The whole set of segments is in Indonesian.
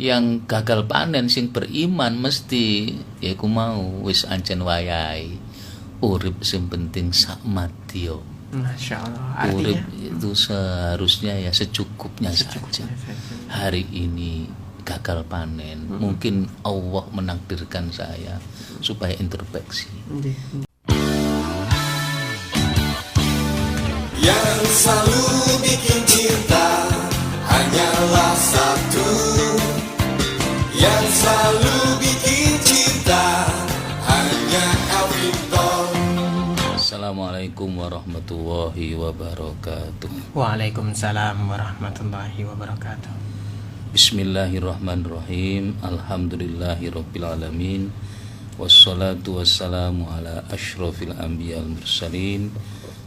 Yang gagal panen sing beriman mesti ya iku mau wis ancen wayahe. Urip sing penting sak madya. Masya Allah. Urip Artinya itu seharusnya ya secukupnya saja. Hari ini gagal panen, mungkin Allah menakdirkan saya supaya introspeksi. Yang selalu bikin cinta hanyalah satu. Yang selalu bikin cinta hanya Elvito. Assalamualaikum warahmatullahi wabarakatuh. Waalaikumsalam warahmatullahi wabarakatuh. Bismillahirrahmanirrahim. Alhamdulillahirabbil alamin. Wassalatu wassalamu ala asyrafil anbiya wal mursalin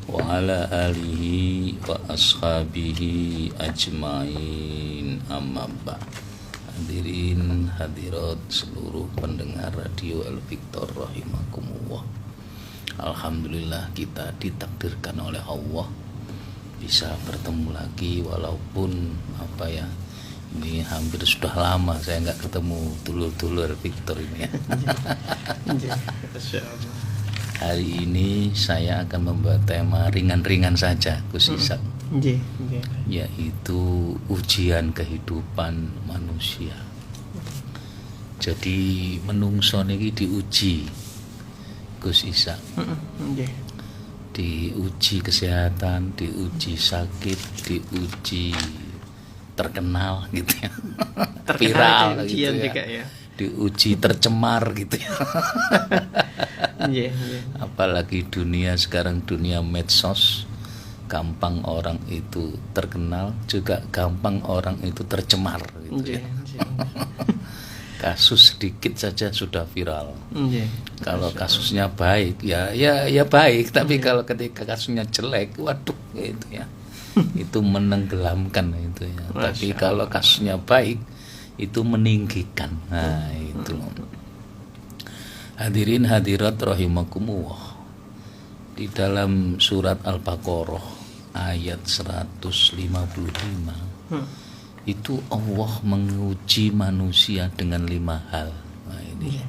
wa ala alihi wa ashabihi ajmain. Amma ba'd. Hadirin hadirat seluruh pendengar radio El Victor rahimakumullah. Alhamdulillah kita ditakdirkan oleh Allah bisa bertemu lagi, walaupun ini hampir sudah lama saya nggak ketemu dulur-dulur Victor ini ya. Hari ini saya akan membawa tema ringan-ringan saja, Gus Ishak, yaitu ujian kehidupan manusia. Jadi menungso niki diuji, Gus Ishak. Diuji kesehatan, diuji sakit, diuji terkenal gitu ya. Viral gitu ya. Diuji tercemar gitu ya. Apalagi dunia sekarang, dunia medsos, gampang orang itu terkenal, juga gampang orang itu tercemar gitu ya. Kasus sedikit saja sudah viral. Kalau kasusnya baik ya baik, tapi kalau ketika kasusnya jelek, waduh gitu ya. Itu menenggelamkan itu ya. Tapi kalau kasusnya baik itu meninggikan. Nah, itu. Hadirin hadirat rahimakumullah. Di dalam surat Al-Baqarah ayat 155 itu Allah menguji manusia dengan 5 hal. Nah, ini.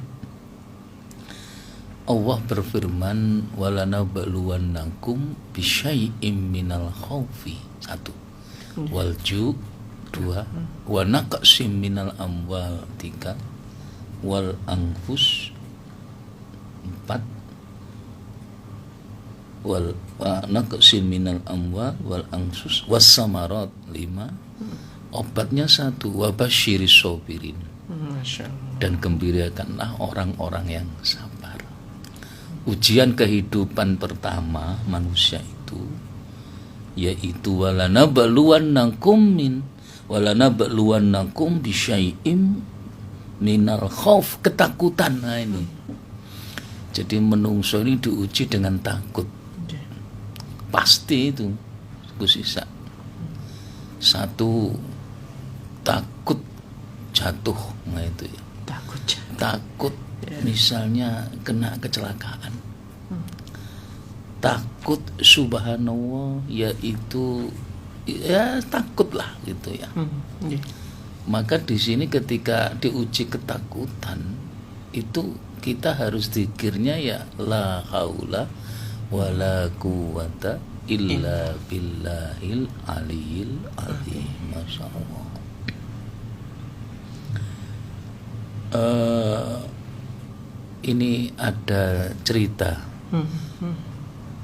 Allah berfirman, walanabluwannakum bisyai'im minal khaufi, 1, wal ju', 2, wa naqsim minal amwal, 3, wal anfus, 4, wal naqsim minal amwal wal anfus was samarat, 5, obatnya 1, wa basyiris sabirin, dan gembirakanlah orang-orang yang sabar. Ujian kehidupan pertama manusia itu yaitu walanabluwannakum bisyai'im minal khauf, ketakutan. Nah ini. Jadi menungso ini diuji dengan takut. Pasti itu Gus Ishak. 1, takut jatuh. Nah itu ya. Takut misalnya kena kecelakaan. Takut subhanallah, yaitu ya takutlah gitu ya. Maka di sini ketika diuji ketakutan itu kita harus zikirnya ya la haula wala quwata illa billahil aliyil azim. Masyaallah. Ini ada cerita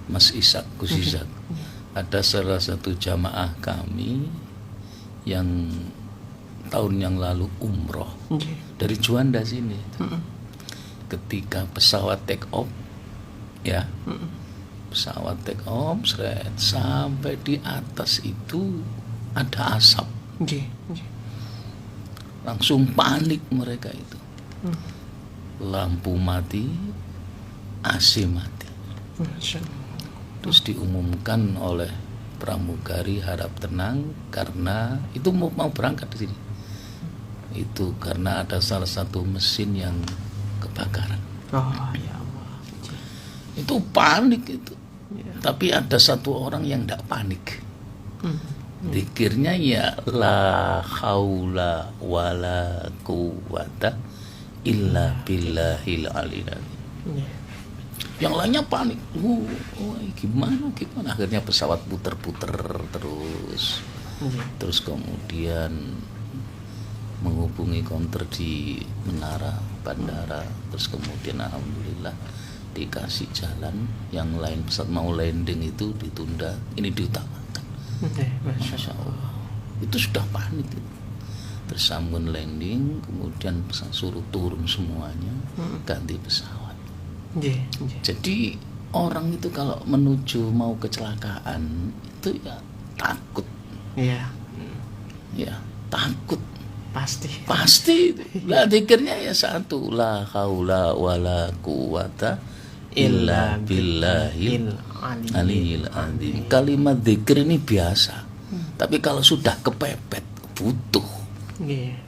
Mas Ishak, Gus Ishak. Ada salah satu jamaah kami yang tahun yang lalu umroh dari Juanda sini. Ketika pesawat take off ya, pesawat take off sampai di atas itu ada asap. Langsung panik mereka itu. Lampu mati, AC mati. Terus diumumkan oleh pramugari harap tenang karena itu mau berangkat di sini. Itu karena ada salah satu mesin yang kebakaran. Ya Allah. Itu panik itu. Tapi ada satu orang yang tidak panik. Zikirnya ya la haula wala quwata illa billahil aliyil azim. Yang lainnya panik. Gimana? Akhirnya pesawat puter-puter terus. Terus kemudian menghubungi counter di menara bandara. Terus kemudian alhamdulillah dikasih jalan. Yang lain pesawat mau landing itu ditunda. Ini diutamakan. Masya Allah. Itu sudah panik. Terus sambung landing, kemudian suruh turun semuanya, ganti pesawat. Jadi orang itu kalau menuju mau kecelakaan itu ya takut. Iya. Ya, takut. Pasti. Lah zikirnya ya satu, la haula wala quwata illa billahil aliyil azim. Kalimat zikir ini biasa. Tapi kalau sudah kepepet butuh.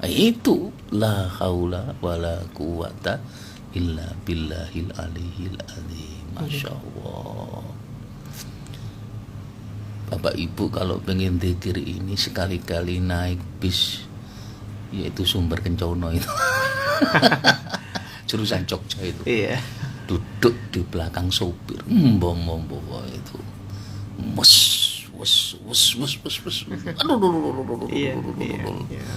Itu la haula wala quwata illa billahil aliyil azim. Masya Allah. Bapak Ibu kalau pengen zikir ini sekali-kali naik bis, yaitu Sumber Kencono itu. Jurusan Jogja itu. Iya. Duduk di belakang sopir. Bom itu.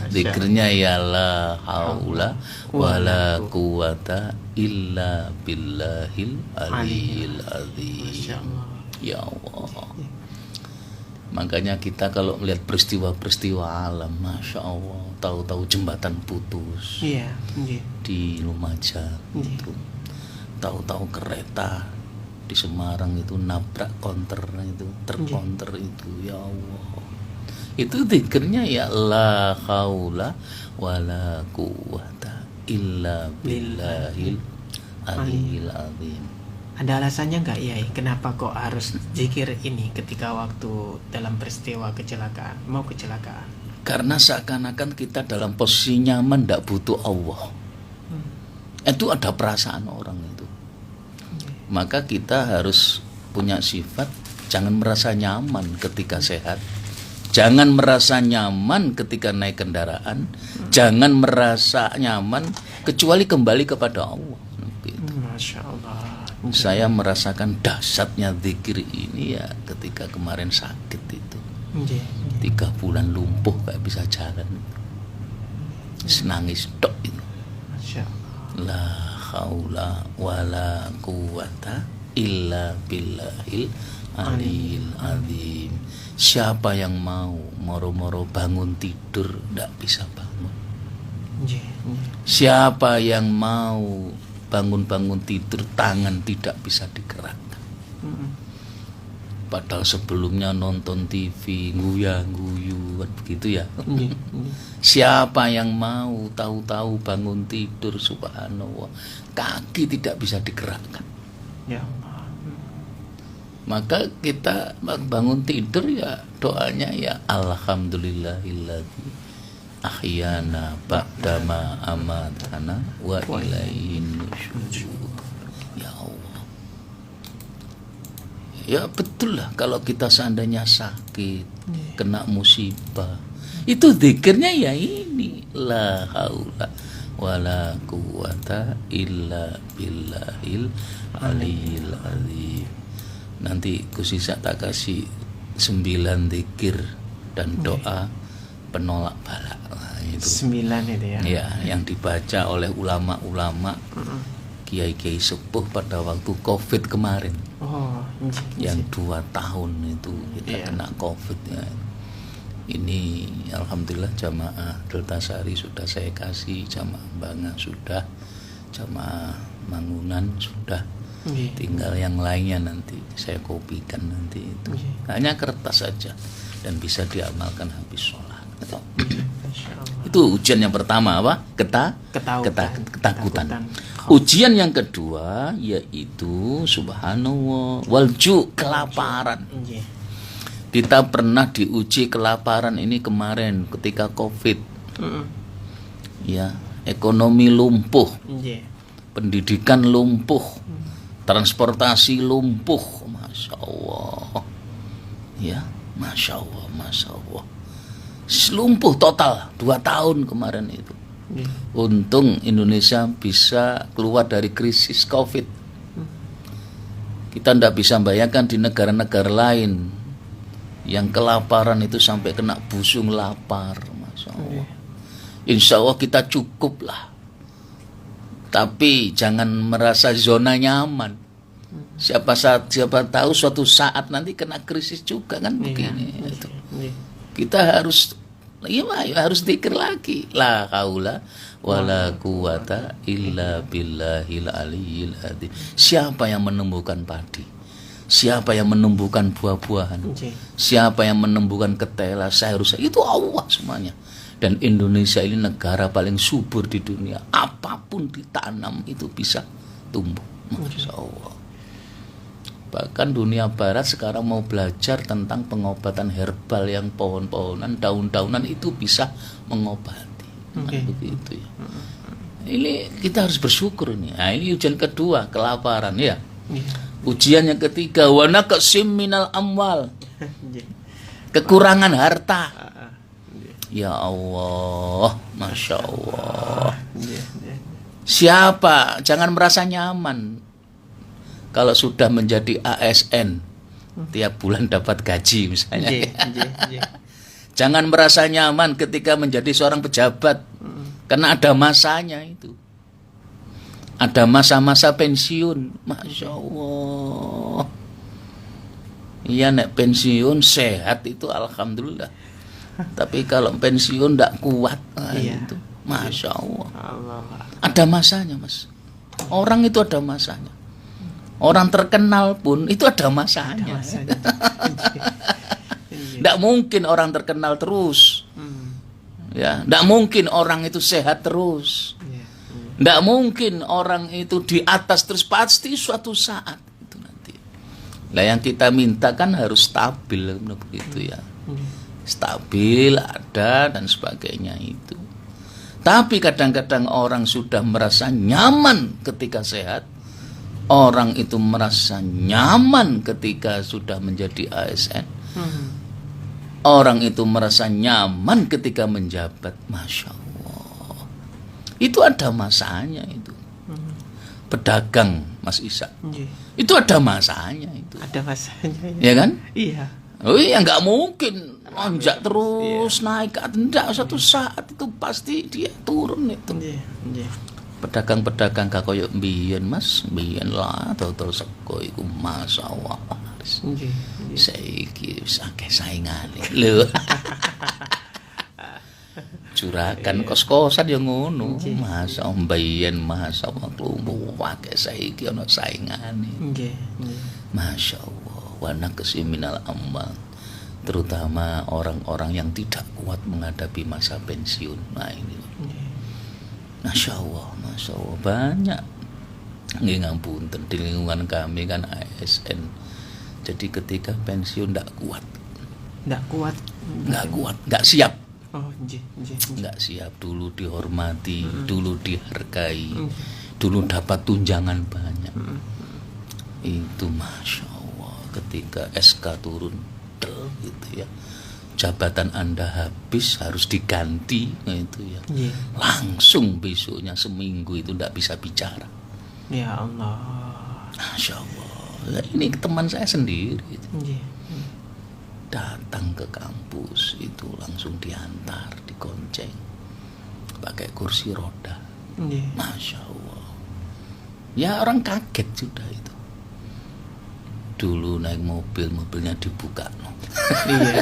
Zikirnya ya la haula wala quwata illa billahil aliyil azim. Ya Allah. Makanya kita kalau melihat peristiwa-peristiwa alam, Masya Allah, tahu-tahu jembatan putus di Lumajang, tahu-tahu kereta di Semarang itu nabrak konter itu, terkonter itu, ya Allah. Itu zikirnya ya la haula wala quwata illa billahil aliyil azim. Ada alasannya nggak ya? Kenapa kok harus zikir ini ketika waktu dalam peristiwa mau kecelakaan? Karena seakan-akan kita dalam posisi nyaman, tidak butuh Allah. Itu ada perasaan orang itu. Maka kita harus punya sifat jangan merasa nyaman ketika sehat, jangan merasa nyaman ketika naik kendaraan, jangan merasa nyaman kecuali kembali kepada Allah. Masya Allah. Saya merasakan dahsyatnya zikir ini ya ketika kemarin sakit itu. 3 bulan lumpuh gak bisa jalan. Nangis tok itu. Masya Allah. La haula wala quwata illa billahil aliyil azim. Siapa yang mau moro-moro bangun tidur gak bisa bangun. Siapa yang mau bangun-bangun tidur tangan tidak bisa digerakkan. Padahal sebelumnya nonton TV guyu kan begitu ya. Siapa yang mau tahu-tahu bangun tidur subhanallah kaki tidak bisa digerakkan. Ya Allah. Maka kita bangun tidur ya doanya ya alhamdulillahilladzi ahyana ba'dama amatana wa ilaihin nusyur. Ya Allah. Ya betul lah kalau kita seandainya sakit, kena musibah, itu zikirnya ya ini la haula wala quwata illa billahil aliyil azim. Nanti Kusisa tak kasih 9 zikir dan doa penolak bala. Itu 9 itu ya. Ya, yang dibaca oleh ulama-ulama, kiai-kiai sepuh pada waktu Covid kemarin. Yang 2 tahun itu kita kena Covid ya. Ini alhamdulillah jamaah Deltasari sudah saya kasih, jamaah Banga sudah, jamaah Mangunan sudah. Tinggal yang lainnya nanti saya kopikan nanti itu. Hanya kertas saja dan bisa diamalkan habis sholat. Itu ujian yang pertama apa? Ketakutan. Ujian yang kedua yaitu subhanallah walju, kelaparan. Kita pernah diuji kelaparan ini kemarin ketika Covid. Ya, ekonomi lumpuh. Pendidikan lumpuh. Transportasi lumpuh. Masya Allah. Ya, Masya Allah. Lumpuh total 2 tahun kemarin itu. Untung Indonesia bisa keluar dari krisis COVID. Kita tidak bisa bayangkan di negara-negara lain yang kelaparan itu sampai kena busung lapar. Masya Allah. Insya Allah kita cukup lah. Tapi jangan merasa zona nyaman. Siapa tahu suatu saat nanti kena krisis juga kan begini. Itu. Kita harus zikir lagi. La haula wala quwata illa billahil aliyyil adzim. Siapa yang menumbuhkan padi? Siapa yang menumbuhkan buah-buahan? Siapa yang menumbuhkan ketela, sayur-sayur? Itu Allah semuanya. Dan Indonesia ini negara paling subur di dunia. Apapun ditanam itu bisa tumbuh. Masya Allah. Bahkan dunia barat sekarang mau belajar tentang pengobatan herbal yang pohon-pohonan, daun-daunan itu bisa mengobati. Begitu ya. Ini kita harus bersyukur nih. Nah, ini ujian kedua, kelaparan ya. Ujian yang ketiga, wa naqsim minal amwal. Kekurangan harta. Ya Allah, Masya Allah. Siapa? Jangan merasa nyaman kalau sudah menjadi ASN, tiap bulan dapat gaji misalnya. Jangan merasa nyaman ketika menjadi seorang pejabat, karena ada masanya itu. Ada masa-masa pensiun. Masya Allah. Iya, nek pensiun sehat itu alhamdulillah. Tapi kalau pensiun tidak kuat, itu Masya Allah. Ada masanya, Mas. Orang itu ada masanya. Orang terkenal pun itu ada masanya. Tidak mungkin orang terkenal terus. Ya, tidak mungkin orang itu sehat terus. Tidak mungkin orang itu di atas terus, pasti suatu saat itu nanti. Lah yang kita minta kan harus stabil begitu ya. Stabil ada dan sebagainya itu. Tapi kadang-kadang orang sudah merasa nyaman ketika sehat. Orang itu merasa nyaman ketika sudah menjadi ASN. Orang itu merasa nyaman ketika menjabat. Masya Allah. Itu ada masanya itu. Pedagang, Mas Isa. Itu ada masanya itu. Ada masanya. Ya kan? Iya. Oh iya, nggak mungkin lonjak terus naik ke atas. Tidak, suatu saat itu pasti dia turun itu. Pedagang-pedagang gak koyo mbiyen Mas, mbiyen lah tol sego iku masyaallah. Saiki wis akeh saingane. Lho. Juragan kos-kosan ya ngono. Masa mbiyen masyaallah klumbu akeh saiki ana saingane. Nggih. Masyaallah. Wa naqsim minal amal, terutama orang-orang yang tidak kuat menghadapi masa pensiun. Nah ini, Masya Allah banyak. Nggih ngapunten, di lingkungan kami kan ASN. Jadi ketika pensiun nggak kuat, nggak siap. Nggak siap, dulu dihormati, dulu dihargai, dulu dapat tunjangan banyak. Itu Masya Allah. Ketika SK turun gitu ya, jabatan Anda habis harus diganti gitu ya, langsung besoknya seminggu itu tidak bisa bicara. Ya Allah. Masya Allah. Ini teman saya sendiri datang ke kampus itu langsung diantar, digonceng pakai kursi roda. Masya Allah. Ya orang kaget sudah itu. Dulu naik mobilnya dibuka. Iya.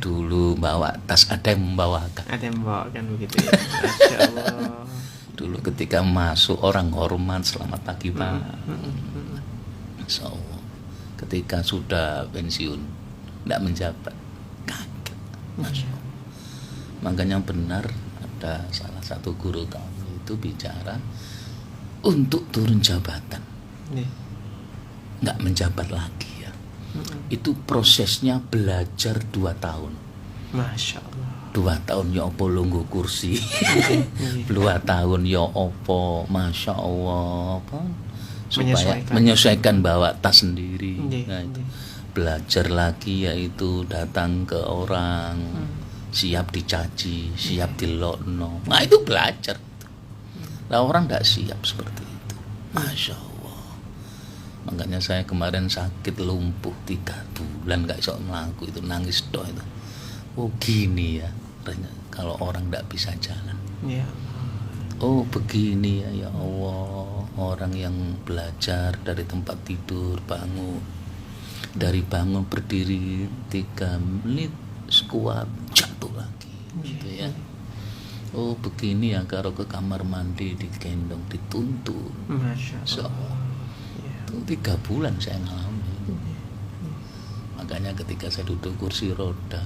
Dulu bawa tas, ada yang membawakan. Ada yang membawakan begitu ya. Masya Allah. Dulu ketika masuk orang hormat, selamat pagi Pak. Masya Allah. Ketika sudah pensiun, tidak menjabat, kaget. Masya Allah. Makanya benar ada salah satu guru kami itu bicara, untuk turun jabatan, nggak menjabat lagi ya. Itu prosesnya belajar 2 tahun. Masya Allah. 2 tahun ya opo lungguh kursi. 2 tahun ya opo, Masya Allah. supaya menyesuaikan bawa tas sendiri. Nah, itu. Nggih. Belajar lagi yaitu datang ke orang, siap dicaci, siap dilokno. Nah itu belajar. Nah orang tidak siap seperti itu. Masya Allah. Makanya saya kemarin sakit lumpuh 3 bulan nggak bisa melaku, itu nangis doh itu. Oh gini ya, kalau orang tidak bisa jalan. Ya. Oh begini ya, ya Allah. Orang yang belajar dari tempat tidur bangun, dari bangun berdiri 3 menit sekuat jatuh lagi, gitu ya. Oh begini ya kalau ke kamar mandi digendong dituntun. Masya Allah. Itu 3 bulan saya ngalamin. Makanya ketika saya duduk kursi roda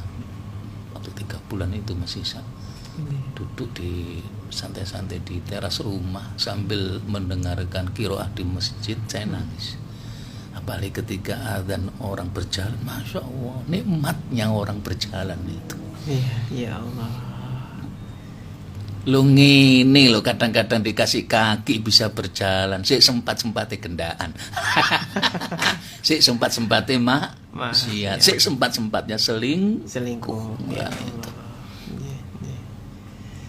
waktu 3 bulan itu masih duduk di santai-santai di teras rumah sambil mendengarkan qiraah di masjid, saya nangis. Apalagi ketika azan orang berjalan, Masya Allah, nikmatnya orang berjalan itu. Iya, ya Allah. Lu ngini lo kadang-kadang dikasih kaki bisa berjalan, sik sempat-sempatnya gendaan. Sik sempat-sempatnya maksiat, sik sempat-sempatnya selingkuh. Ya itu.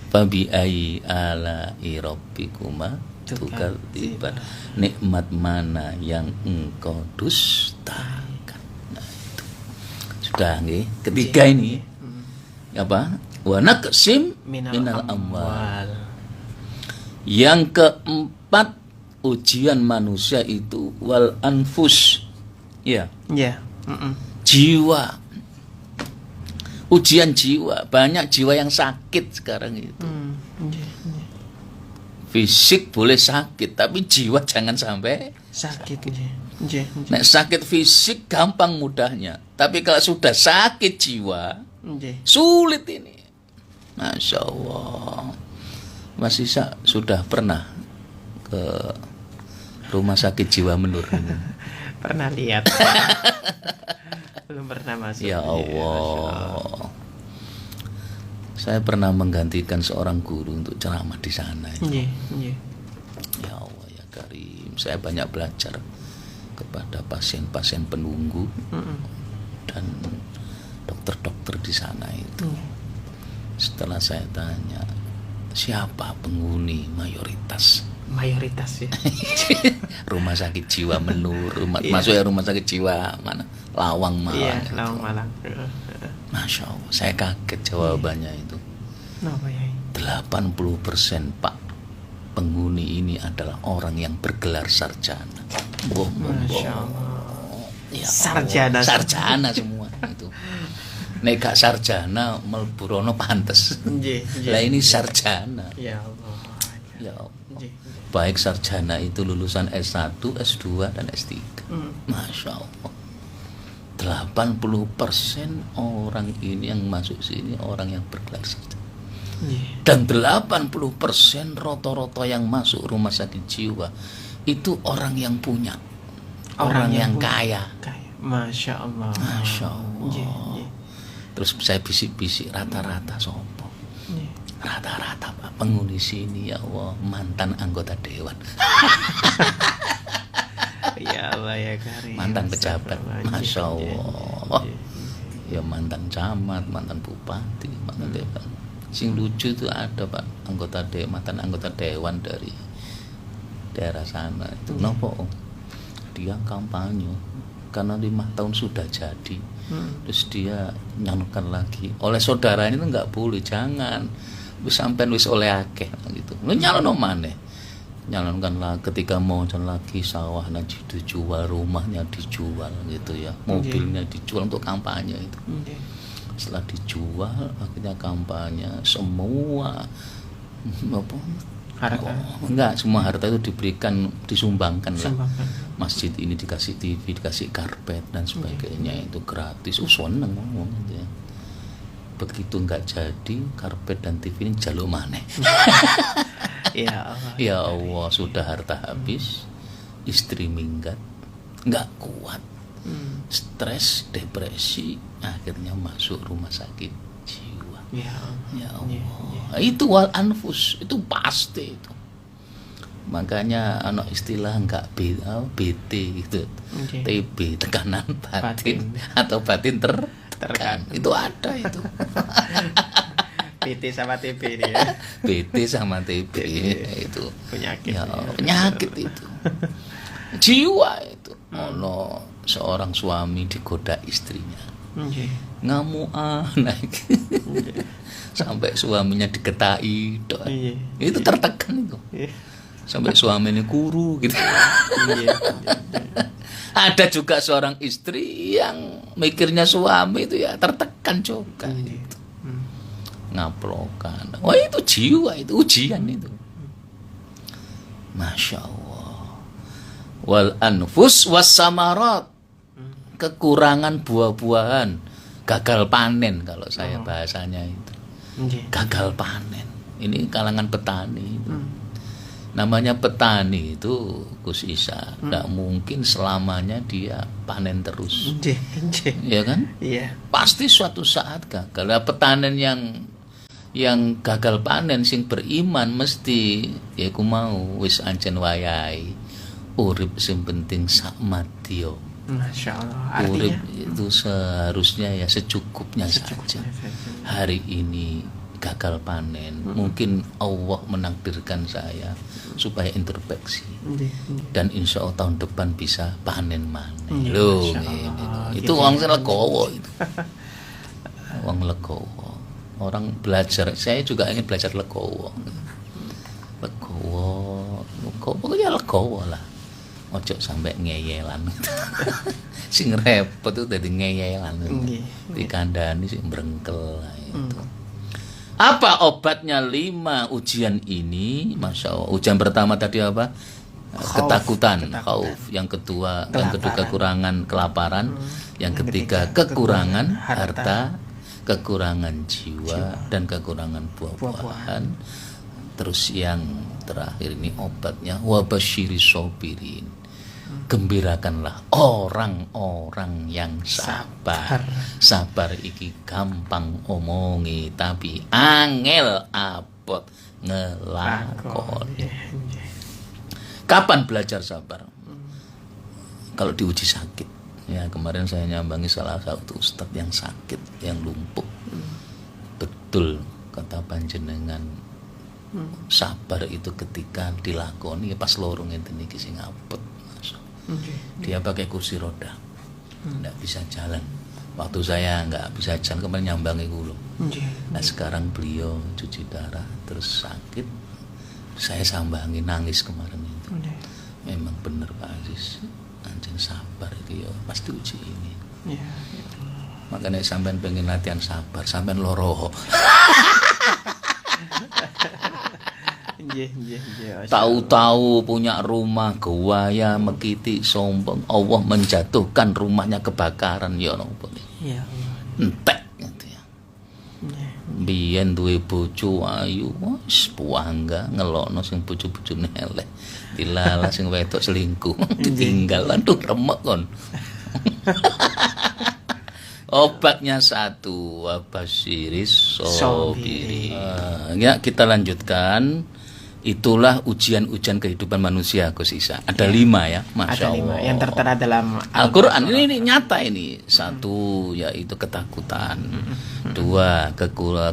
Fabi ayyi ala'i rabbikuma tukadziban, nikmat mana yang engkau dustakan. Nah itu sudah nggih. Ketiga ini apa? Wa naqsim minal amwal. Yang keempat ujian manusia itu wal anfus. Ya. Ya. Jiwa. Ujian jiwa, banyak jiwa yang sakit sekarang itu. Fisik boleh sakit, tapi jiwa jangan sampai sakit. Nek sakit fisik gampang mudahnya, tapi kalau sudah sakit jiwa sulit ini. Masya Allah. Mas Isa sudah pernah ke rumah sakit jiwa Menur? Pernah lihat. Belum pernah masuk. Ya Allah. Saya pernah menggantikan seorang guru untuk ceramah di sana. Ya Allah ya Karim, saya banyak belajar kepada pasien-pasien penunggu dan dokter-dokter di sana itu. Setelah saya tanya, siapa penghuni mayoritas ya? Rumah sakit jiwa Menur, maksudnya rumah sakit jiwa mana? Lawang Malang. Iya, Lawang Malang. Masya Allah, saya kaget jawabannya itu. Kenapa ya? 80% Pak penghuni ini adalah orang yang bergelar sarjana. Masya Allah. Ya sarjana semua itu. Nek gak sarjana mlebu rono pantes. Lah ini sarjana. Ya Allah. Ya Allah. Baik sarjana itu lulusan S1, S2 dan S3. Masya Allah. 80% orang ini yang masuk sini orang yang bergelar sarjana. Dan 80% rata-rata yang masuk rumah sakit jiwa itu orang yang punya, orang yang kaya. Masya Allah. Masya Allah. Terus saya bisik-bisik rata-rata sopo? Rata-rata Pak penghuni sini ya Allah mantan anggota dewan. Ya Allah ya Karim. Mantan pejabat. Masya Allah. Ya mantan camat, mantan bupati, mantan dewan. Sing lucu itu ada Pak mantan anggota dewan dari daerah sana itu. Nopo? Dia kampanye karena 5 tahun sudah jadi. Terus dia nyalonkan lagi. Oleh saudaranya itu nggak boleh, jangan. Wis sampean wis oleh akeh gitu. Lu nyalon maneh. Nyalonkan lah ketika mau jalan lagi sawahnya dijual, rumahnya dijual gitu ya. Mobilnya dijual untuk kampanye itu. Setelah dijual akhirnya kampanye semua apa? Harta. Enggak, semua harta itu disumbangkan lah. Masjid ini dikasih TV, dikasih karpet dan sebagainya itu gratis. Seneng ngomong gitu ya. Begitu enggak jadi karpet dan TV ini jaluk maneh. Ya Allah. Ya Allah, sudah harta habis, istri minggat, enggak kuat. Stres, depresi, akhirnya masuk rumah sakit jiwa. Ya Allah. Itu wal anfus, itu pasti itu. Makanya ana istilah enggak BT gitu. TB, tekanan batin atau batin tertekan. Itu ada itu. BT sama TB ini ya. BT sama TB itu Penyakit. ya, penyakit itu. Jiwa itu. Ono seorang suami digoda istrinya. Ngamuan naik. Sampai suaminya diketai. Itu tertekan itu. Sampai suaminya kuru gitu. Ada juga seorang istri yang mikirnya suami itu ya tertekan juga gitu. Ngaplokan. Wah itu jiwa, itu ujian itu. Masya Allah. Wal anfus was samarat. Kekurangan buah-buahan, gagal panen kalau saya bahasanya itu. Gagal panen. Ini kalangan petani. Namanya petani itu Gus Isa, tidak mungkin selamanya dia panen terus. Ya kan? Iya. Pasti suatu saat gagal. Nah, petanen yang gagal panen sing beriman mesti ya ku mau wis ancen wayahe urip sing penting sak madya. Masya Allah. Urip Artinya itu seharusnya ya secukupnya saja. Hari ini gagal panen, mungkin Allah menakdirkan saya supaya introspeksi dan insya Allah tahun depan bisa panen manen. Loh, itu wong sing legowo itu. Wong legowo. Orang belajar, saya juga ingin belajar legowo. Pokoknya legowo lah. Ojo sampai ngeyelan. Sing repot itu dadi ngeyelan. Dikandani sing brengkel itu. Apa obatnya 5 ujian ini? Masya Allah. Ujian pertama tadi apa? Ketakutan, khauf. Yang kedua kekurangan kelaparan. Yang ketiga kekurangan harta, kekurangan jiwa, dan kekurangan buah-buahan. Terus yang terakhir ini obatnya wabasyiri sobirin. Gembirakanlah orang-orang yang sabar. Sabar iki gampang omongi tapi angel abot ngelakoni. Kapan belajar sabar? Kalau diuji sakit. Ya, kemarin saya nyambangi salah satu ustadz yang sakit, yang lumpuh. Betul kata panjenengan. Sabar itu ketika dilakoni pas lorong ngenten iki sing abot. Dia pakai kursi roda, nggak bisa jalan. Waktu saya nggak bisa jalan kemarin nyambangi kulo. Nah sekarang beliau cuci darah terus sakit, saya sambangi nangis kemarin itu. Memang bener Pak Aziz, anjing sabar itu ya pasti uji ini. Makanya sampean pengen latihan sabar, sampean loro. Tahu-tahu punya rumah gawaya mekiti sombong, Allah menjatuhkan rumahnya kebakaran ya nopo. Ya Allah. Entek gitu ya. Biyen duwe bojo ayu, wis puangga ngelokno sing bojo-bojone elek. Dilala sing wedok selingkuh, ditinggal aduh remek kon. Obatnya satu, wabasyiris sobirin. Ya kita lanjutkan. Itulah ujian-ujian kehidupan manusia Gus Isa. Ada 5 ya, Masya Allah. Yang tertera dalam Al-Quran. Ini nyata ini. 1 yaitu ketakutan. 2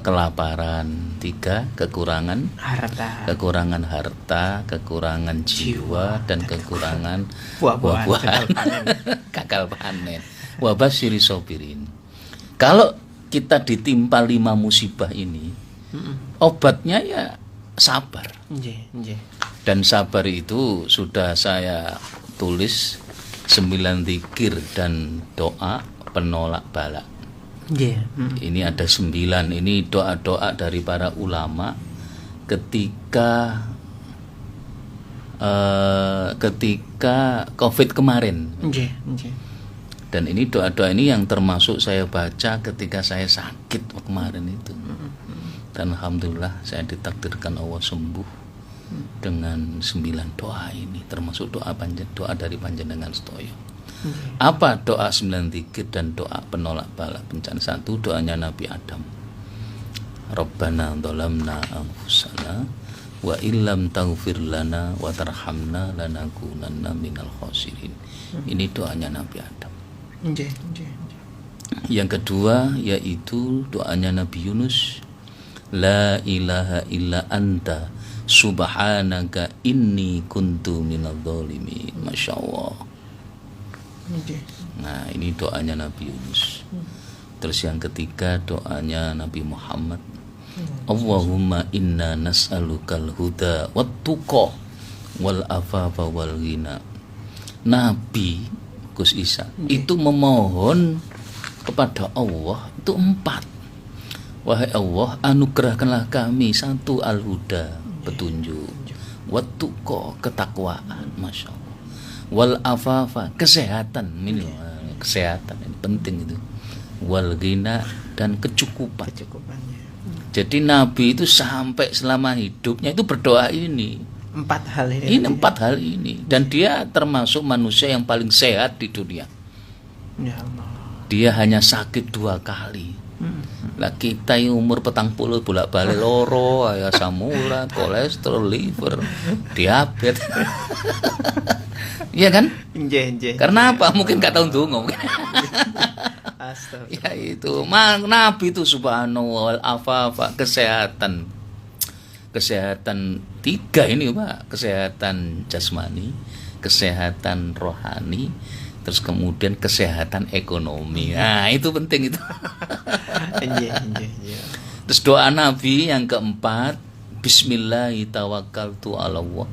kelaparan. 3 kekurangan harta, kekurangan jiwa, dan kekurangan buah-buahan. Gagal panen. Wabasyiri sobirin. Kalau kita ditimpa 5 musibah ini, obatnya ya sabar. Dan sabar itu sudah saya tulis 9 zikir dan doa penolak bala. Ini ada 9. Ini doa-doa dari para ulama ketika COVID kemarin. Dan ini doa-doa ini yang termasuk saya baca ketika saya sakit kemarin itu. Dan alhamdulillah saya ditakdirkan Allah sembuh dengan 9 doa ini, termasuk doa dari panjenengan sedaya. Apa doa 9 zikir dan doa penolak bala bencana? 1 doanya Nabi Adam. Rabbana dzalamna anfusana wa illam taghfir lana wa tarhamna lanakunanna minal khasirin. Ini doanya Nabi Adam. Yang kedua yaitu doanya Nabi Yunus, la ilaha illa anta subhanaka inni kuntu minadh dhalimin. Masya Allah. Nah, ini doanya Nabi Yunus. Terus yang ketiga doanya Nabi Muhammad, Allahumma inna nas'alukal huda wat tuqa wal afafa wal ghina. Nabi Gus Isa itu memohon kepada Allah itu 4. Wahai Allah, anugerahkanlah kami 1 al-huda, petunjuk, wat tuqa, ketakwaan, masya Allah, wal afafa, kesehatan, ini kesehatan ini penting itu, wal ghina, dan kecukupan. Jadi Nabi itu sampai selama hidupnya itu berdoa ini 4 hal ini. Ini 4 hal ini, dan dia termasuk manusia yang paling sehat di dunia. Ya Allah. Dia hanya sakit 2 kali. Lah kita yang umur 40 bolak-balik loro, asam urat, kolesterol, liver, diabetes. Iya kan? Karena apa? Mungkin gak tahu ndonga. Ya itu, Nabi itu subhanallah, afafa, kesehatan 3 ini Pak, kesehatan jasmani, kesehatan rohani, terus kemudian kesehatan ekonomi. Nah itu penting itu. Terus doa Nabi yang keempat, Bismillahi tawakkaltu ala Allah,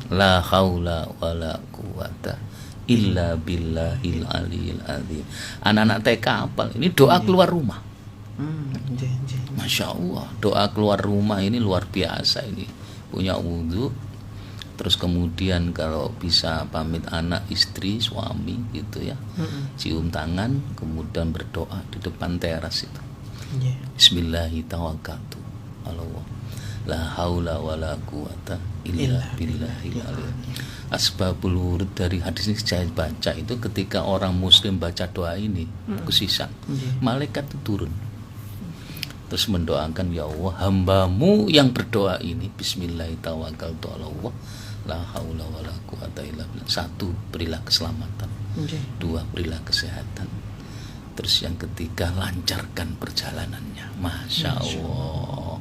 la haula wala quwata illa billahil aliyil azim. Anak-anak TK apal, ini doa keluar rumah. Masya Allah, doa keluar rumah ini luar biasa ini. Punya wudhu, terus kemudian kalau bisa pamit anak, istri, suami gitu ya, cium tangan, kemudian berdoa di depan teras itu. Bismillahi tawakkaltu ala Allah, la haula wala quwata illa billahil aliyil. Asbabul wurud dari hadis ini saya baca itu ketika orang muslim baca doa ini, kesisang, malaikat itu turun. Terus mendoakan, ya Allah, hambamu yang berdoa ini, Bismillahirrahmanirrahim, Allah, la haula wala quwata illa billah. 1, berilah keselamatan. 2, berilah kesehatan. Terus yang ketiga, lancarkan perjalanannya. Masya Allah.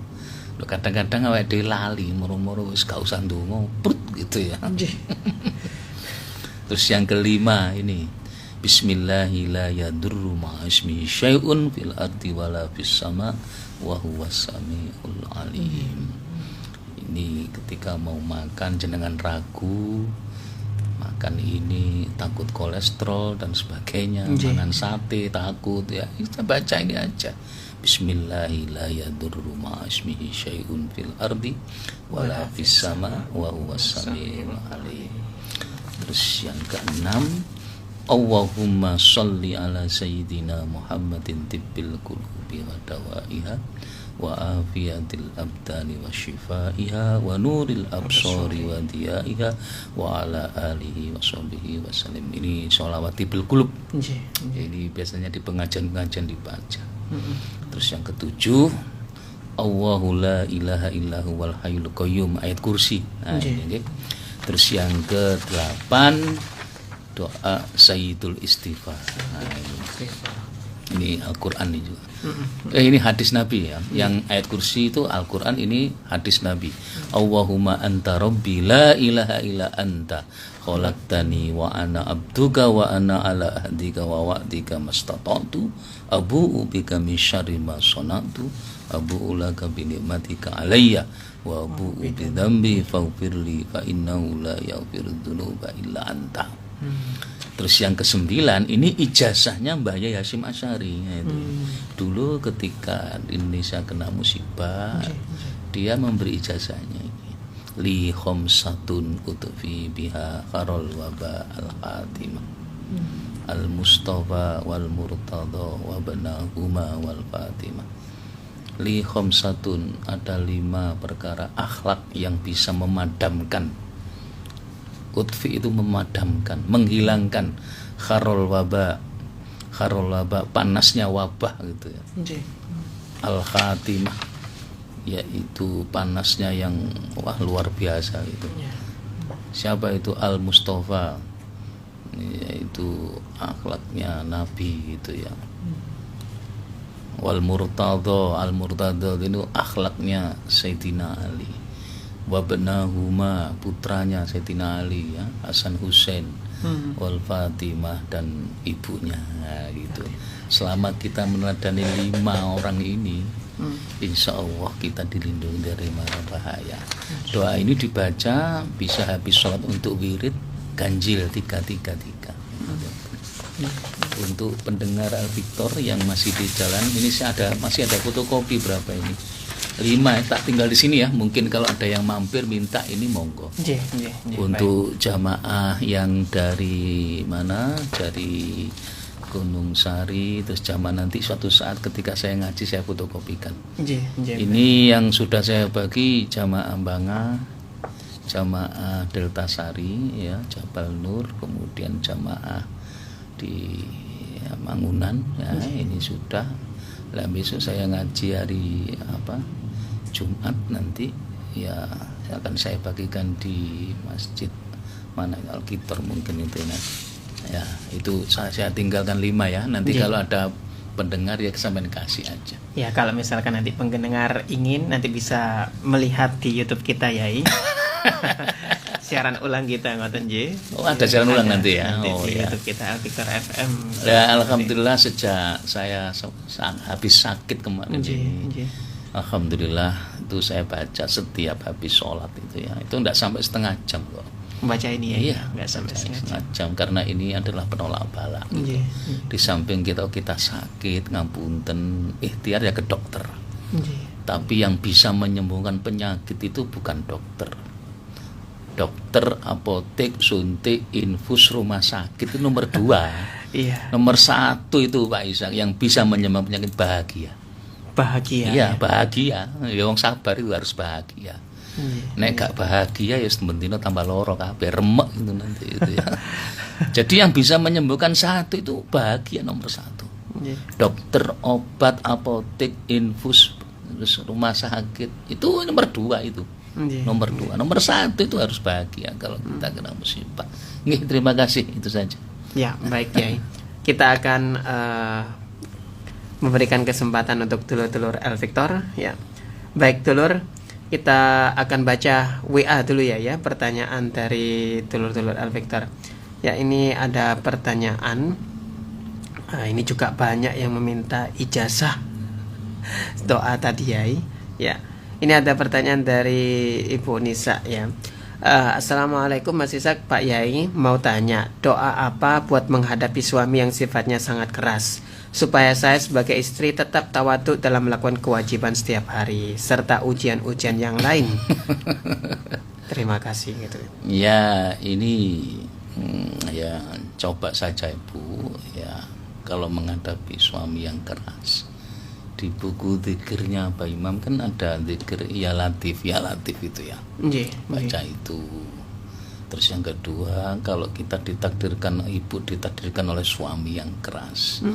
Loh, kadang-kadang awake dhewe lali, moro-moro wis gak usah ndonga, prut gitu ya. Terus yang kelima ini, Bismillahi la yadurru ma'ismi syai'un fil ardi wala fis sama wa huwas samiul alim. Ini ketika mau makan jenengan ragu, makan ini takut kolesterol dan sebagainya, makan sate takut ya, kita baca ini aja. Bismillahi la yadurru ma'ismi syai'un fil ardi wala fis sama wa huwas samiul alim. Terus yang keenam, Allahumma sholli ala sayyidina Muhammadin tibbil qulubi wa dawaiha wa afiyatil abdani wa shifaiha wa nuril absari wa diyaiha wa ala alihi wa sahbihi wa sallim. Ini sholawat tibbil qulub. Jadi biasanya di pengajian-pengajian dibaca. Terus yang ketujuh, Allahu la ilaha illahu wal hayyul qayyum, ayat kursi. Nah, ini. Terus yang ke-8, doa Sayyidul Istighfar. Nah, ini Al-Quran ini juga. Ini hadis Nabi ya. Yang ayat kursi itu Al-Quran, ini hadis Nabi. Allahumma anta rabbi la ilaha illa anta khalaqtani wa ana abduka wa ana ala ahdika wa wa'dika mastata'tu abu'u bika min syarri ma sana'tu abu'u laka bi ni'matika alayya wa abu'u bi dzambi faghfirli fa innahu la yaghfiru dzunuba illa anta. Terus yang ke-9 ini ijazahnya Mbah Yai Hasyim Asy'ari itu. Dulu ketika Indonesia kena musibah, dia memberi ijazahnya ini. Li khamsatun utfi biha kharol waba al-khatimah. Al-Mustafa wal Murtada wa banahuma wal Fatimah. Li khamsatun, ada 5 perkara akhlak yang bisa memadamkan. Utfi itu memadamkan, menghilangkan kharol waba, panasnya wabah gitu ya. Al-Khatimah, yaitu panasnya yang wah luar biasa itu. Siapa itu Al-Mustafa, yaitu akhlaknya Nabi gitu ya. Wal Murtadha, Al-Murtadha itu akhlaknya Sayyidina Ali. Wabnahuma, putranya Sayyidina Ali ya, Hasan Husain. Wal Fatimah, dan ibunya gitu. Selama kita meneladani 5 orang ini, insya Allah kita dilindungi dari mara bahaya. Doa ini dibaca bisa habis sholat untuk wirid ganjil 333. Untuk pendengar Al-Victor yang masih di jalan, ini masih ada fotokopi berapa ini? 5, tak tinggal di sini ya. Mungkin kalau ada yang mampir minta ini monggo. Untuk jamaah yang dari mana? Dari Gunung Sari, terus jamaah nanti suatu saat ketika saya ngaji saya fotokopikan. Ini yang sudah saya bagi jamaah Banga, jamaah Delta Sari ya, Jabal Nur, kemudian jamaah di Mangunan ya, ini sudah. Lah besok saya ngaji hari Jumat nanti ya akan saya bagikan di masjid mana Al-Kitor mungkin itu ya itu saya tinggalkan 5 ya nanti kalau ada pendengar ya sampean kasih aja ya. Kalau misalkan nanti pendengar ingin nanti bisa melihat di YouTube kita ya siaran ulang kita ngoten nggih. Ada siaran ulang nanti ya. Nanti di YouTube kita Al-Victor FM. Ya alhamdulillah sejak saya habis sakit kemarin alhamdulillah itu saya baca setiap habis sholat itu ya. Itu enggak sampai setengah jam kok. Membaca ini ya. Iya, enggak sampai setengah jam karena ini adalah penolak bala gitu. Di samping kita sakit ngapunten ikhtiar ya ke dokter. Tapi yang bisa menyembuhkan penyakit itu bukan dokter. Dokter, apotek, suntik, infus, rumah sakit itu nomor 2. Iya. Nomor 1 itu Pak Ishak yang bisa menyembuhkan penyakit bahagia. Bahagia. Iya, bahagia. Ya wong sabar itu harus bahagia. Nek gak bahagia ya sementino tambah loro kabeh remek itu nanti itu ya. Jadi yang bisa menyembuhkan 1 itu bahagia nomor 1. Dokter, obat, apotek, infus, terus rumah sakit itu nomor 2 itu. Nomor 2, nomor 1 itu harus bahagia kalau kita kena musibah. Nggih, terima kasih itu saja. Ya, baik Kiai. Kita akan memberikan kesempatan untuk dulur-dulur Al-Victor ya. Baik dulur, kita akan baca WA dulu ya pertanyaan dari dulur-dulur Al-Victor. Ya, ini ada pertanyaan. Ini juga banyak yang meminta ijazah doa tadi ya. Ini ada pertanyaan dari Ibu Nisa ya. Assalamualaikum Mas Ishak, Pak Yai mau tanya, doa apa buat menghadapi suami yang sifatnya sangat keras supaya saya sebagai istri tetap tawadhu dalam melakukan kewajiban setiap hari serta ujian-ujian yang lain. Terima kasih gitu. Ya, ini ya coba saja Ibu ya kalau menghadapi suami yang keras. Di buku zikirnya Pak Imam kan ada zikir ya latif itu ya. Baca itu. Terus yang kedua, kalau kita ditakdirkan ibu ditakdirkan oleh suami yang keras,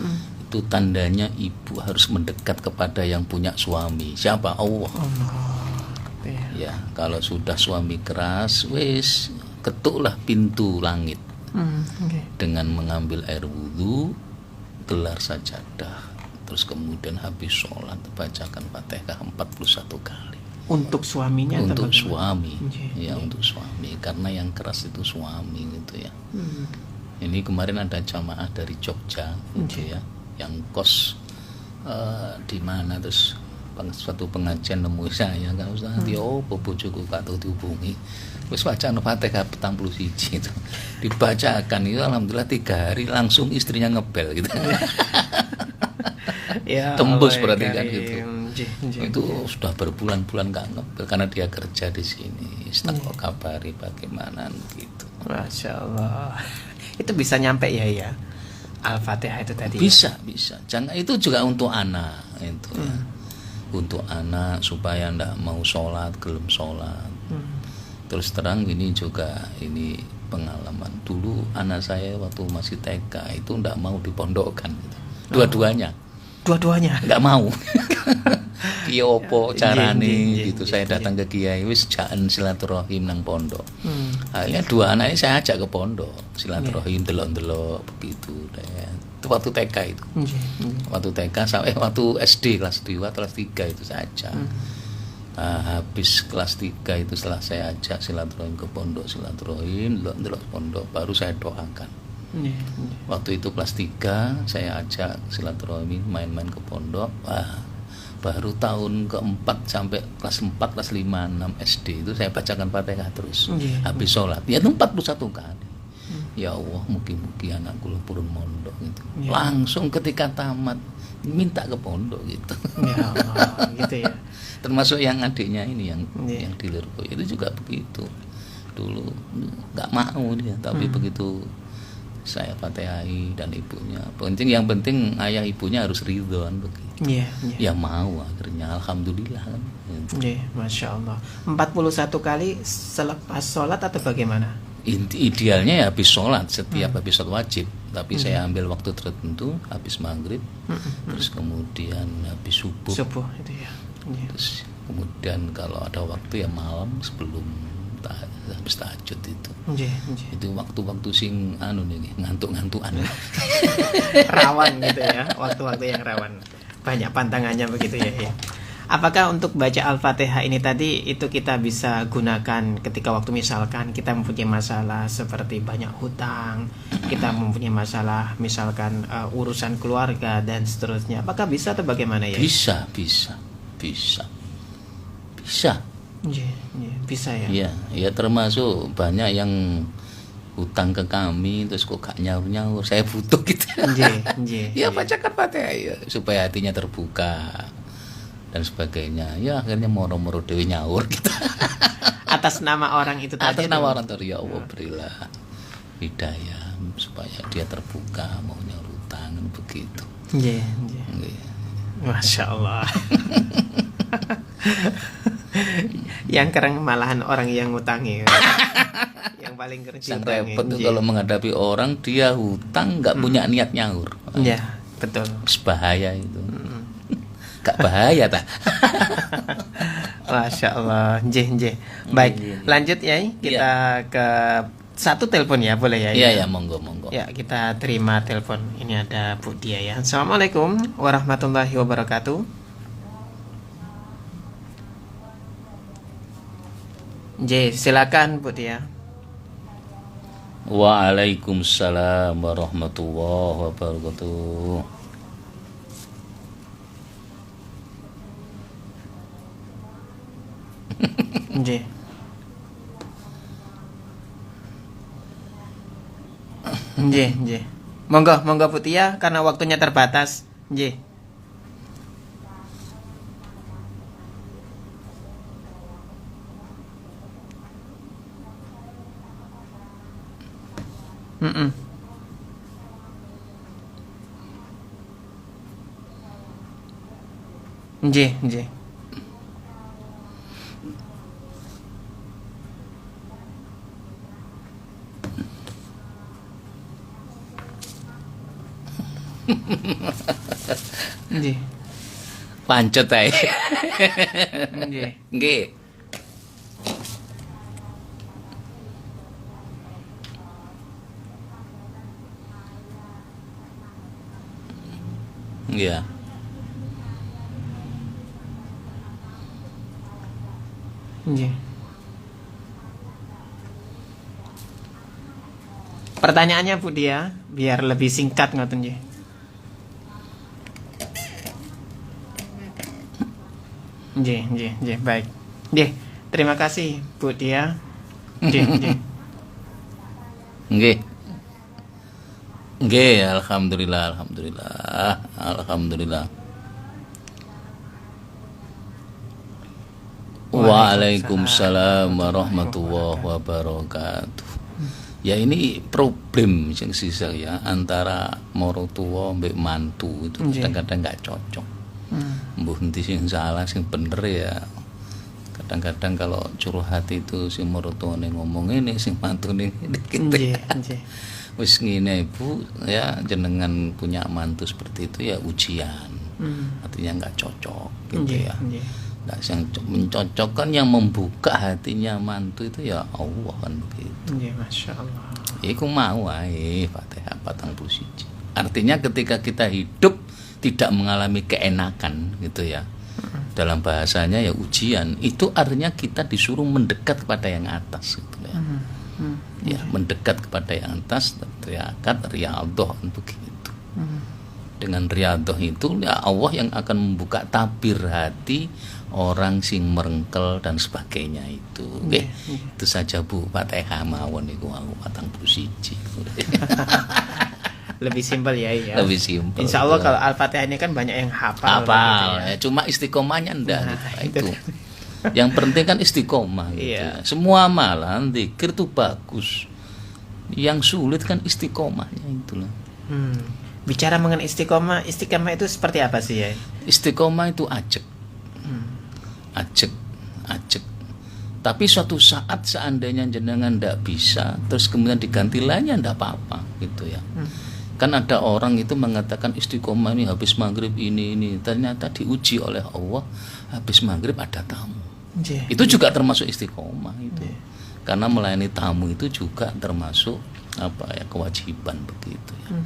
itu tandanya ibu harus mendekat kepada yang punya suami. Siapa? Allah. Ya, kalau sudah suami keras, wis ketuklah pintu langit. Dengan mengambil air wudhu, gelar sajadah. Terus kemudian habis sholat bacakan Fatihah 41 kali. Untuk suaminya? Untuk suami, ya untuk suami. Karena yang keras itu suami gitu ya. Ini kemarin ada jamaah dari Jogja, gitu ya, yang kos di mana terus suatu pengajian nemu saya nggak usah bojoku kata dihubungi. Wis bacaan Fatihah 41 itu dibacakan itu alhamdulillah 3 hari langsung istrinya ngebel gitu. Ya, tembus berarti kan gitu. Itu sudah berbulan-bulan nggak ngebel karena dia kerja di sini. Istiqo kabari bagaimana gitu. Masya Allah. Itu bisa nyampe ya Al-Fatihah itu tadi. Bisa. Jangan itu juga untuk anak itu ya. Untuk anak supaya ndak mau sholat, gelem sholat. Terus terang ini juga ini pengalaman dulu anak saya waktu masih TK itu ndak mau dipondokkan gitu. Dua-duanya nggak mau. Piye opo carane Nggih, gitu. nggih, Saya datang ke kiai wis jaan silaturahim nang pondok. Akhirnya dua anaknya saya ajak ke pondok, silaturahim delok-delok begitu. Itu waktu TK itu. Waktu TK sampai waktu SD kelas 2 kelas 3 itu saya ajak. Habis kelas 3 itu setelah saya ajak silaturahim ke pondok, silaturahim delok pondok, baru saya doakan. Waktu itu kelas 3 saya ajak silaturahim main-main ke pondok. Baru tahun keempat sampai kelas 4, kelas 5, 6 SD itu saya bacakan Fatihah terus. Habis sholat ya itu 41 kali. Ya Allah, mugi-mugi anakku purun mondok gitu. Langsung ketika tamat minta ke pondok gitu. Ya Allah, gitu ya. Termasuk yang adiknya ini yang di Lirboyo itu juga begitu. Dulu nggak mau dia, tapi begitu saya Fatihai dan ibunya. Yang penting ayah ibunya harus ridho kan begitu. Ya mau akhirnya alhamdulillah kan. Masya Allah. 41 kali selepas sholat atau bagaimana? Idealnya ya habis sholat, setiap habis sholat wajib, tapi saya ambil waktu tertentu habis maghrib, terus kemudian habis subuh itu ya. Terus kemudian kalau ada waktu ya malam sebelum habis tahajud itu. Itu waktu-waktu sing ngantuk-ngantukan. Rawan gitu ya, waktu-waktu yang rawan. Banyak pantangannya begitu ya. Apakah untuk baca Al-Fatihah ini tadi itu kita bisa gunakan ketika waktu misalkan kita mempunyai masalah seperti banyak hutang, kita mempunyai masalah misalkan urusan keluarga dan seterusnya. Apakah bisa atau bagaimana ya? Bisa. Bisa ya. Ya termasuk banyak yang hutang ke kami terus kok gak nyaur-nyaur, saya butuh gitu. Ya bacakan Fatihah ya, supaya hatinya terbuka dan sebagainya. Ya akhirnya moro-moro dewe nyaur gitu. Atas nama orang itu tadi. Atas nama orang tadi, ya Allah berilah hidayah supaya dia terbuka mau nyaur hutang begitu. Masya Allah. Yang keren malahan orang yang ngutangi. Yang paling keren yang repot tuh kalau menghadapi orang dia hutang nggak punya niat nyaur. Ya betul. Bahaya itu. Gak bahaya tak? Masya Allah. Baik, lanjut ya. Kita ke satu telepon ya, boleh ya? Iya, monggo. Ya, kita terima telepon. Ini ada Bu Dia ya. Assalamualaikum warahmatullahi wabarakatuh. Silakan Bu Dia. Waalaikumsalam warahmatullahi wabarakatuh. Monggo Putia karena waktunya terbatas. Pancet ae. Nggih. Iya. Pertanyaannya Bu Dia, biar lebih singkat ngoten nggih. Baik. Terima kasih Bu Dia. Nggih, alhamdulillah. Waalaikumsalam warahmatullahi wabarakatuh. Ya ini problem yang sisa ya antara marotua mbek mantu itu kadang-kadang nggak cocok. Mbuh endi sing salah sing bener ya. Kadang-kadang kalau curhat itu si marotuane ngomong ini, sing mantune ngene gitu. wis ngene Ibu ya, jenengan punya mantu seperti itu ya ujian. Artinya nggak cocok gitu ya. Nggak yang mencocokkan, yang membuka hatinya mantu itu ya Allah kan begitu. Masya Allah. Iku mau ae Fatihah 41. Artinya ketika kita hidup tidak mengalami keenakan gitu ya. Dalam bahasanya ya ujian, itu artinya kita disuruh mendekat kepada yang atas gitu ya. Ya, mendekat kepada yang atas, teriakat riyadhah begitu. Dengan riyadhah itu ya Allah yang akan membuka tabir hati orang sing merengkel dan sebagainya itu. Nggih. Itu saja Bu, Fatihah mawon niku aku 41. Lebih simpel ya. Lebih simpel. Insya Allah kalau Al-Fatihah ini kan banyak yang hafal. Ya. Cuma istiqomahnya ndak itu. Yang penting kan istiqomah gitu. Iya. Semua amalan zikir itu bagus. Yang sulit kan istiqomahnya itulah. Bicara mengenai istiqomah itu seperti apa sih ya? Istiqomah itu ajek. Ajek. Tapi suatu saat seandainya jenengan ndak bisa, terus kemudian diganti lainnya ndak apa-apa gitu ya. Kan ada orang itu mengatakan istiqomah ini habis maghrib ini, ternyata diuji oleh Allah, habis maghrib ada tamu. Itu juga termasuk istiqomah itu. Karena melayani tamu itu juga termasuk kewajiban begitu ya.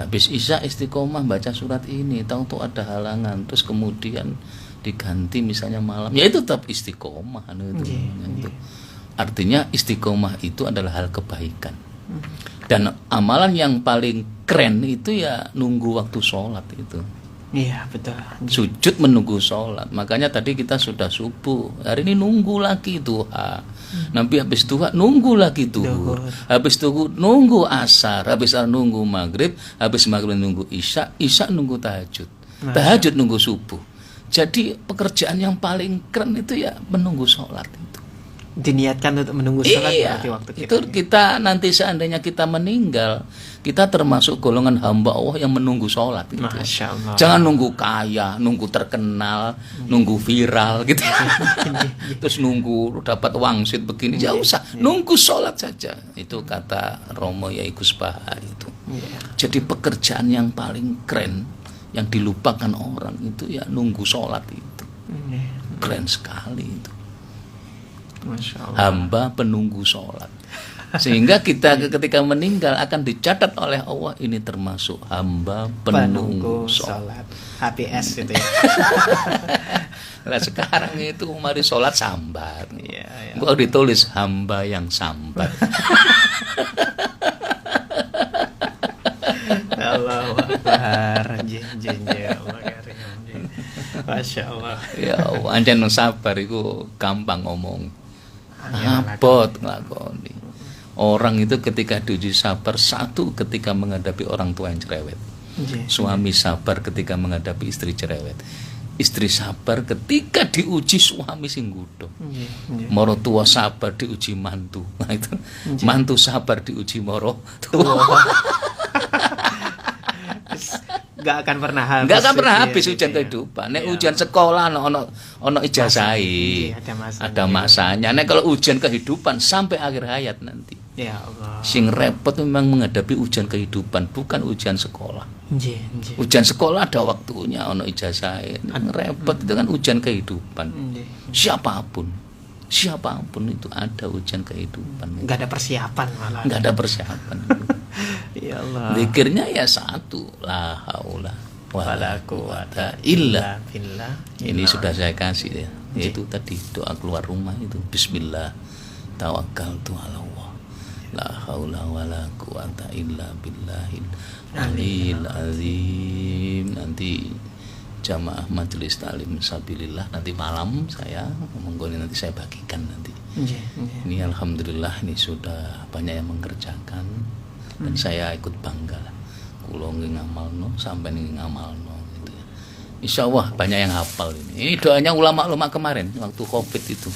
Habis isya istiqomah baca surat ini, tahu-tahu ada halangan, terus kemudian diganti misalnya malam, ya itu tetap istiqomah itu. Artinya istiqomah itu adalah hal kebaikan. Dan amalan yang paling keren itu ya nunggu waktu sholat itu. Iya betul. Sujud menunggu sholat. Makanya tadi kita sudah subuh, hari ini nunggu lagi duha. Nanti habis duha nunggu lagi duhur. Habis duhur nunggu asar. Habis asar nunggu maghrib. Habis maghrib nunggu isya. Isya nunggu tahajud. Tahajud nunggu subuh. Jadi pekerjaan yang paling keren itu ya menunggu sholat itu. Diniatkan untuk menunggu sholat berarti waktu itu kita nanti seandainya kita meninggal, kita termasuk golongan hamba Allah yang menunggu sholat gitu. Masya Allah. Jangan nunggu kaya, nunggu terkenal, nunggu viral gitu. Terus nunggu dapat wangsit begini, jauh usah. Nunggu sholat saja. Itu kata Romo Yai Gus Baha itu. Jadi pekerjaan yang paling keren yang dilupakan orang itu ya nunggu sholat itu. Keren sekali itu. Masya Allah. Hamba penunggu sholat, sehingga kita ketika meninggal akan dicatat oleh Allah ini termasuk hamba penunggu sholat. HPS itu ya. Nah sekarang itu mari sholat sambat, gua ditulis hamba yang sambat. Allahu Akbar. Masya Allah. Ya Allah, anjen sabar itu gampang ngomong. Abot nglakoni. Orang itu ketika diuji sabar, satu ketika menghadapi orang tua yang cerewet. Suami sabar ketika menghadapi istri cerewet. Istri sabar ketika diuji suami sing nggodho. Moro tua sabar diuji mantu. Nah itu. Mantu sabar diuji moro tua. Gak akan pernah habis ujian kehidupan. Nek ujian sekolah ono ijazahi. Ada masanya. Nek kalau ujian kehidupan sampai akhir hayat nanti. Ya Allah. Sing repot memang menghadapi ujian kehidupan, bukan ujian sekolah. Ujian sekolah ada waktunya, ono ijazahi. Repot itu kan ujian kehidupan. Siapapun itu ada ujian kehidupan. Gak ada persiapan malah. Gak ada persiapan. Ya Allah. Zikirnya ya satu, la haula wala quwata illa billah. Ini sudah saya kasih ya. Yaitu tadi doa keluar rumah itu bismillah tawakkaltu ala Allah. La haula wala quwata illa billahil aliyil azim. Nanti jamaah majelis taklim sabilillah nanti malam saya nanti saya bagikan nanti. Ini alhamdulillah ini sudah banyak yang mengerjakan. Dan saya ikut bangga lah. Kulo ngamalno sampai ngamalno gitu ya. Insyaallah banyak yang hafal ini. Ini doanya ulama-ulama kemarin waktu Covid itu.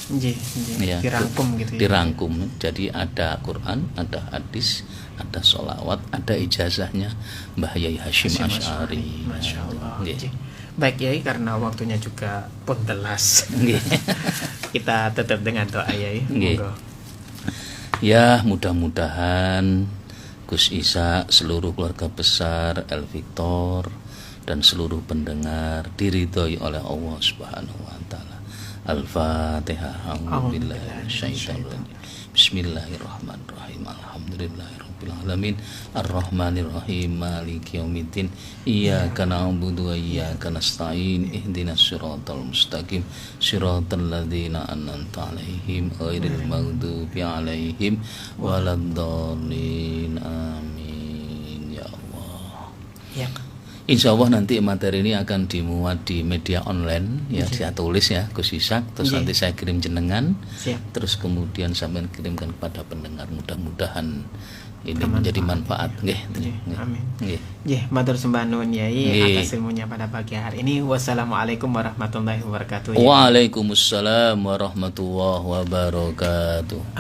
Ya, dirangkum gitu ya. Dirangkum. Jadi ada Quran, ada hadis, ada sholawat, ada ijazahnya Mbah Yai Hashim Asy'ari. Masyaallah. Baik Yai, karena waktunya juga pun telas. Kita tutup dengan doa Yai. Ya, mudah-mudahan Gus Isa, seluruh keluarga besar El Victor dan seluruh pendengar diridhoi oleh Allah Subhanahu wa taala. Al-Fatihah. Bismillahirrahmanirrahim. Alhamdulillahirabbil alamin. Arrahmanirrahim. Maliki yaumiddin. Iyyaka na'budu wa iyyaka nasta'in. Ihdinas siratal mustaqim. Siratal ladzina an'amta 'alaihim ghairil maghdubi 'alaihim waladdallin. Amin ya Allah. Ya. Insya Allah nanti materi ini akan dimuat di media online ya, saya tulis ya Gus Ishak, terus nanti saya kirim jenengan. Siap. Terus kemudian sampai kirimkan kepada pendengar, mudah-mudahan ini menjadi manfaat. Amin. Matur sembah nuwun Yai atas ilmunya pada pagi hari ini. Wassalamualaikum warahmatullahi wabarakatuh. Waalaikumsalam warahmatullahi wabarakatuh.